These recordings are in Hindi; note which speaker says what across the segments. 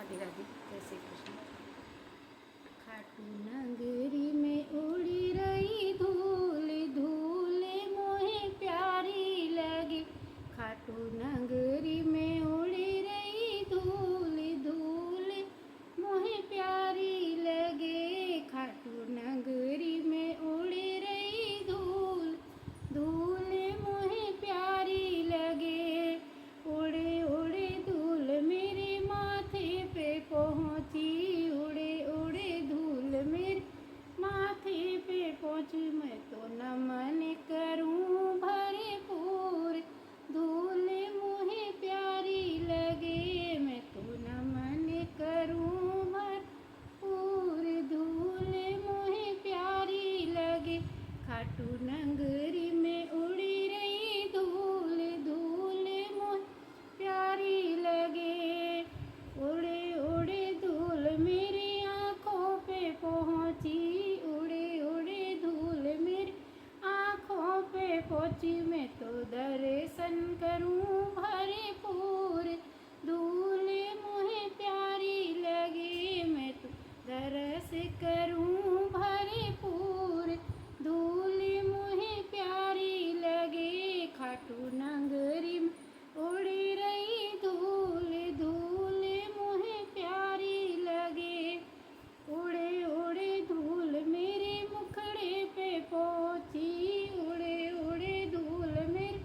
Speaker 1: राधे राधे, जय श्री कृष्ण। खाटू नगरी में उड़ी रही धूल, धूल मोहे प्यारी लगी। खाटू नगरी में उड़ी रही धूल, धूल मोहे प्यारी लगे। खाटू नगरी में उड़ी रही धूल, धूल मोहे प्यारी लगे। उड़े उड़े धूल मेरे माथे पे पहुँची, उड़े उड़े धूल मेरे माथे पे पहुँची। मैं तो नमन करूँ भरपूर, धूल मोहे प्यारी लगे। मैं तो नमन करूँ भरपूर, धूल मोहे प्यारी लगे। खाटू नगरी में उड़ी रही धूल, धूल मोहे प्यारी लगे। उड़े उड़े धूल मेरी आँखों पे पहुँची, उड़े उड़े धूल मेरी आँखों पे पहुँची। मैं तो दर्शन करूँ भरपूर, धूल मोहे प्यारी लगे। मैं तो दर्श करूँ भरपूर, धूल मोहे प्यारी लगे। खाटू नगरी में उड़ी रही धूल, धूल मोहे प्यारी लगे। उड़े उड़े धूल मेरे मुखड़े पे पहुँची, उड़े उड़े धूल मेरे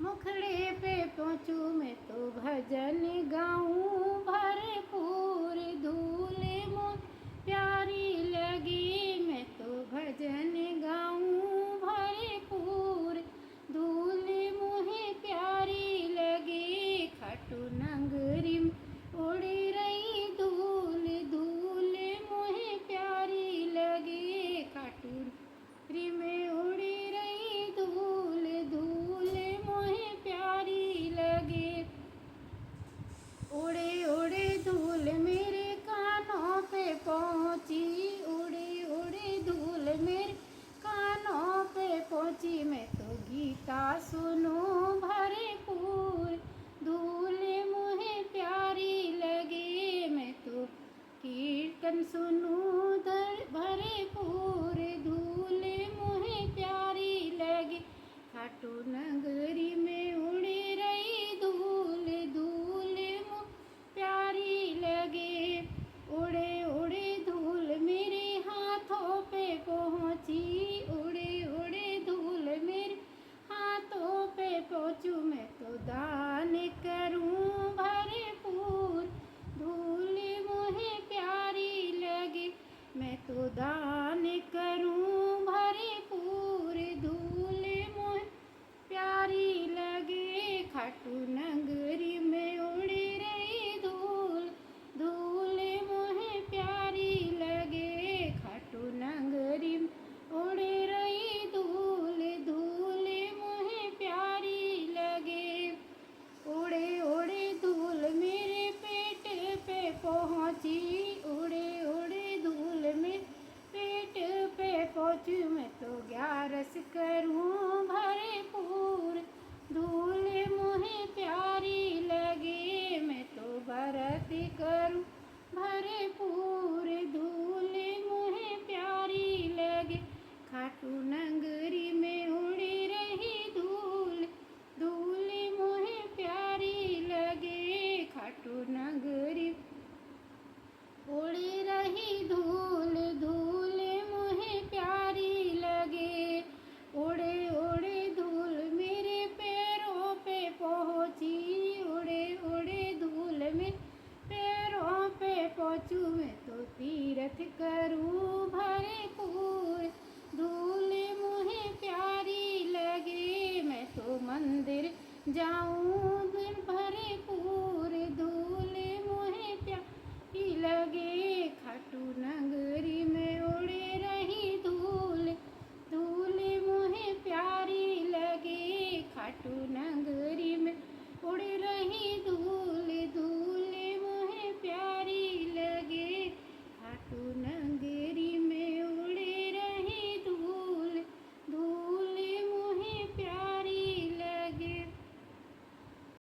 Speaker 1: मुखड़े पे पहुँचूँ। मैं तो भजन गाऊँ भरपूर, धूल मोहे प्यारी लगी। मैं तो भजन गाऊँ भरपूर, धूल मोहे प्यारी लगी। खाटू नगरी में उड़ी रही धूल, धूल मोहे प्यारी लगी। खाटू नगरी में उड़ी रही धूल, धूल मोहे प्यारी लगी। उड़े उड़े धूल मेरे कानों पे पहुँची, उड़े उड़े धूल मेरे कानों पे पहुँची। मैं तो गीता सुनूं भरपूर, धूल मोहे प्यारी लगे। मैं तो कीर्तन सुनूं भरपूर, धूल मोहे प्यारी लगे। खाटू नगरी में उड़ी रही धूल, धूल मोहे प्यारी लगे। उड़े उड़े धूल मेरे हाथों पे पहुँची, उड़े उड़े धूल मेरे हाथों पे पहुँचूँ। मैं तो दान करूँ भरपूर, धूल मोहे प्यारी लगे। मैं तो दान करूँ भरपूर, धूल मोहे प्यारी लगे। खाटू नगरी में उड़ी रही धूल, धूल मोहे प्यारी लगे। खाटू नगरी में उड़ी रही धूल, धूल मोहे प्यारी लगे। उड़े उड़े धूल मेरे पेट पे पहुँची, उड़े उड़े धूल मेरे पेट पे पहुँची। मैं तो 11 करूँ भरपूर, धूल मोहे प्यारी लगे। मैं तो व्रत करूँ भरपूर, धूल मोहे प्यारी लगे। खाटू नगरी